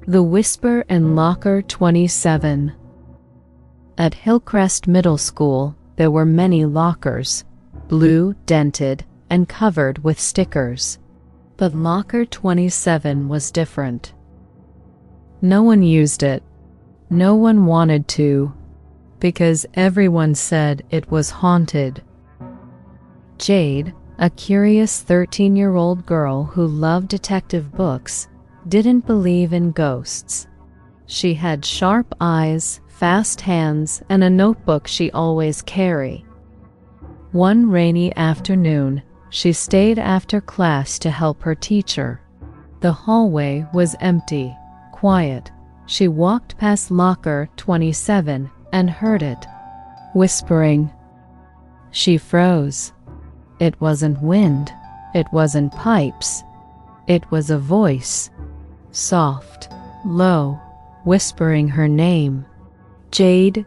The Whisper in Locker 27. At Hillcrest Middle School, there were many lockers, blue, dented, and covered with stickers. But Locker 27 was different. No one used it. No one wanted to, because everyone said it was haunted. Jade, a curious 13-year-old girl who loved detective books, didn't believe in ghosts. She had sharp eyes, fast hands, and a notebook she always carried. One rainy afternoon, she stayed after class to help her teacher. The hallway was empty, quiet. She walked past Locker 27 and heard it, whispering. She froze. It wasn't wind. It wasn't pipes. It was a voice, soft, low, whispering her name. Jade.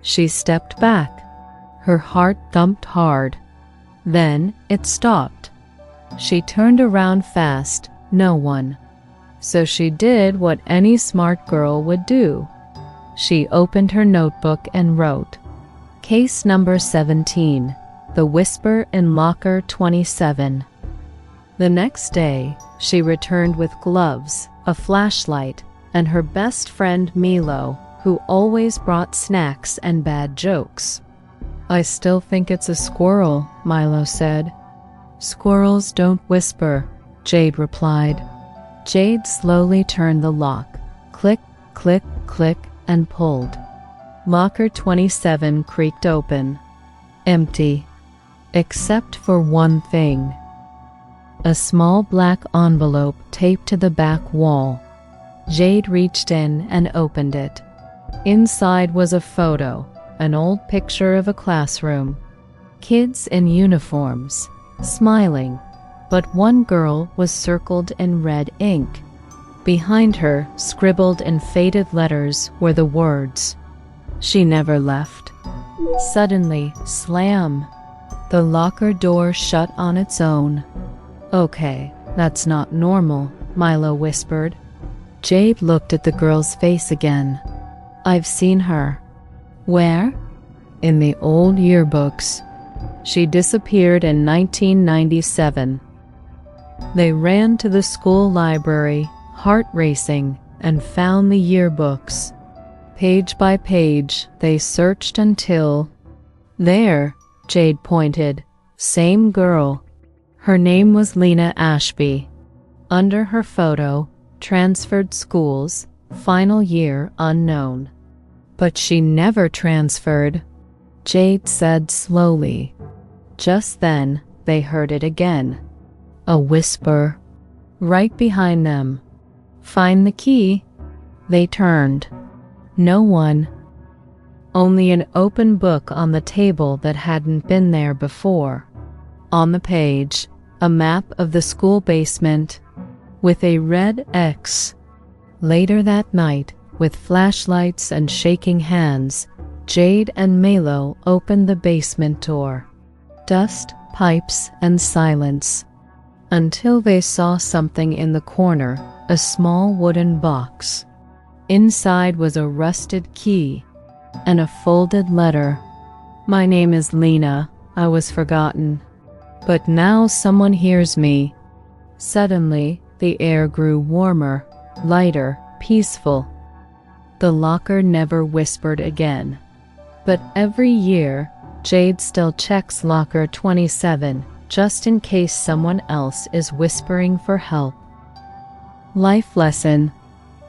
She stepped back. Her heart thumped hard. Then it stopped. She turned around fast. No one. So she did what any smart girl would do. She opened her notebook and wrote, Case number 17, The Whisper in Locker 27. The next day, she returned with gloves, a flashlight, and her best friend Milo, who always brought snacks and bad jokes. I still think it's a squirrel, Milo said. Squirrels don't whisper, Jade replied. Jade slowly turned the lock. Click, click, click, and pulled. Locker 27 creaked open. Empty. Except for one thing. A small black envelope taped to the back wall. Jade reached in and opened it. Inside was a photo, an old picture of a classroom. Kids in uniforms, smiling, but one girl was circled in red ink. Behind her, scribbled in faded letters, were the words, She never left. Suddenly, slam! The locker door shut on its own. Okay, that's not normal, Milo whispered. Jade looked at the girl's face again. I've seen her. Where? In the old yearbooks. She disappeared in 1997. They ran to the school library, heart racing, and found the yearbooks. Page by page, they searched until... There, Jade pointed. Same girl. Her name was Lena Ashby. Under her photo, transferred schools, final year unknown. But she never transferred, Jade said slowly. Just then, they heard it again. A whisper. Right behind them. Find the key. They turned. No one. Only an open book on the table that hadn't been there before. On the page, a map of the school basement with a red X. Later that night, with flashlights and shaking hands, Jade and Milo opened the basement door. Dust, pipes, and silence. Until they saw something in the corner, a small wooden box. Inside was a rusted key and a folded letter. My name is Lena. I was forgotten. But now someone hears me. Suddenly, the air grew warmer, lighter, peaceful. The locker never whispered again. But every year, Jade still checks Locker 27 just in case someone else is whispering for help. Life lesson.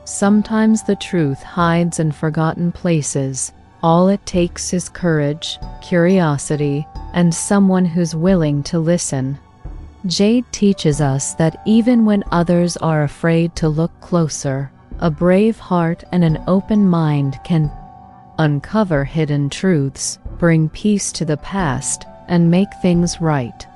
Sometimes the truth hides in forgotten places. All it takes is courage, curiosity, and someone who's willing to listen. Jade teaches us that even when others are afraid to look closer, a brave heart and an open mind can uncover hidden truths, bring peace to the past, and make things right.